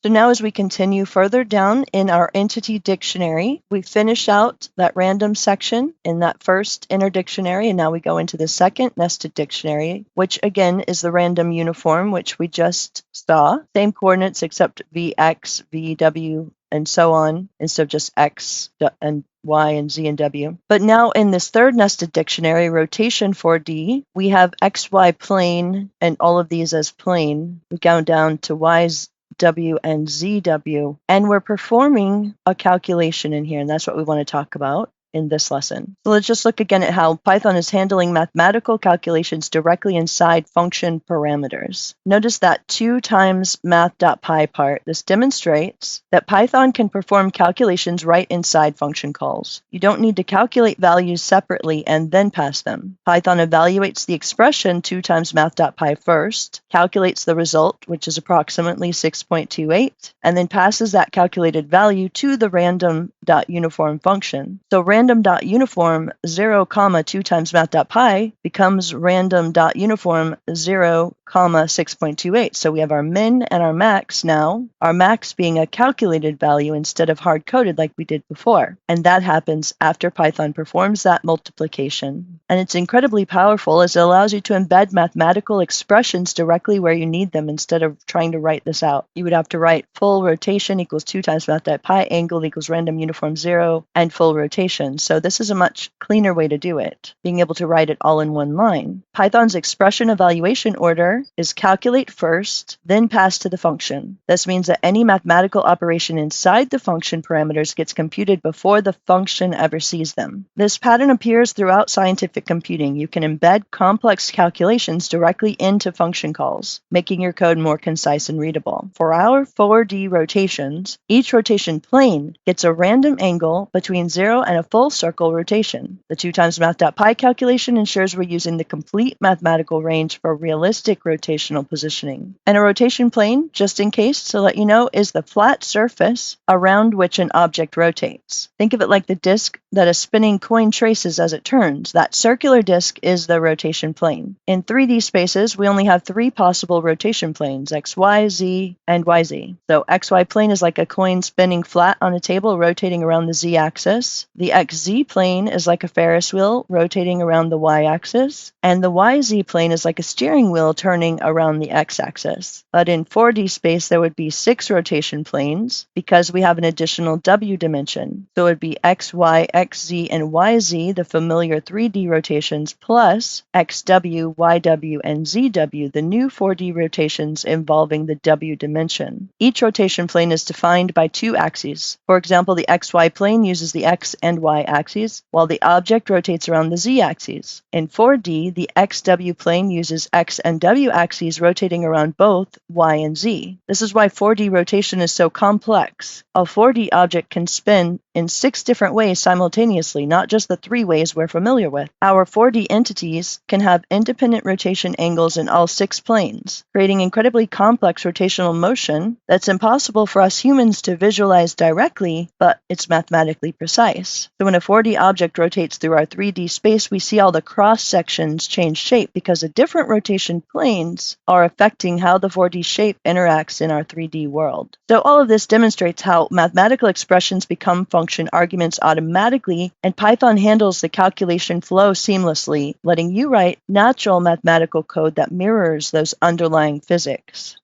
So now as we continue further down in our entity dictionary, we finish out that random section in that first inner dictionary, and now we go into the second nested dictionary, which again is the random uniform, which we just saw. Same coordinates except Vx, Vw, and so on, instead of just X and Y and Z and W. But now in this third nested dictionary, rotation 4D, we have XY plane and all of these as plane. We go down to Y's W and ZW, and we're performing a calculation in here, and that's what we want to talk about in this lesson. So let's just look again at how Python is handling mathematical calculations directly inside function parameters. Notice that 2 times math.py part. This demonstrates that Python can perform calculations right inside function calls. You don't need to calculate values separately and then pass them. Python evaluates the expression 2 times math.py first, calculates the result, which is approximately 6.28, and then passes that calculated value to the random.uniform function. So random.uniform 0, 2 times math.py becomes random.uniform 0, 6.28. So we have our min and our max now, our max being a calculated value instead of hard-coded like we did before. And that happens after Python performs that multiplication. And it's incredibly powerful as it allows you to embed mathematical expressions directly where you need them instead of trying to write this out. You would have to write full rotation equals 2 times math.py, angle equals random uniform 0, and full rotation. So this is a much cleaner way to do it, being able to write it all in one line. Python's expression evaluation order is calculate first, then pass to the function. This means that any mathematical operation inside the function parameters gets computed before the function ever sees them. This pattern appears throughout scientific computing. You can embed complex calculations directly into function calls, making your code more concise and readable. For our 4D rotations, each rotation plane gets a random angle between 0 and a full circle rotation. The 2 times math.py calculation ensures we're using the complete mathematical range for realistic rotational positioning. And a rotation plane, just in case to let you know, is the flat surface around which an object rotates. Think of it like the disk that a spinning coin traces as it turns. That circular disk is the rotation plane. In 3D spaces, we only have 3 possible rotation planes, X, Y, Z, and YZ. So XY plane is like a coin spinning flat on a table rotating around the Z-axis. The XZ plane is like a Ferris wheel rotating around the Y-axis. And the YZ plane is like a steering wheel turning around the X-axis. But in 4D space, there would be 6 rotation planes because we have an additional W dimension. So it would be X, Y, X, Z, and YZ, the familiar 3D rotations, plus XW, YW, and ZW, the new 4D rotations involving the W dimension. Each rotation plane is defined by 2 axes. For example, the XY plane uses the X and Y axes, while the object rotates around the Z axes. In 4D, the XW plane uses X and W axes rotating around both Y and Z. This is why 4D rotation is so complex. A 4D object can spin in 6 different ways simultaneously, not just the 3 ways we're familiar with. Our 4D entities can have independent rotation angles in all 6 planes, creating incredibly complex rotational motion that's impossible for us humans to visualize directly, but it's mathematically precise. So when a 4D object rotates through our 3D space, we see all the cross sections change shape because the different rotation planes are affecting how the 4D shape interacts in our 3D world. So all of this demonstrates how mathematical expressions become function arguments automatically, and Python handles the calculation flow seamlessly, letting you write natural mathematical code that mirrors those underlying physics.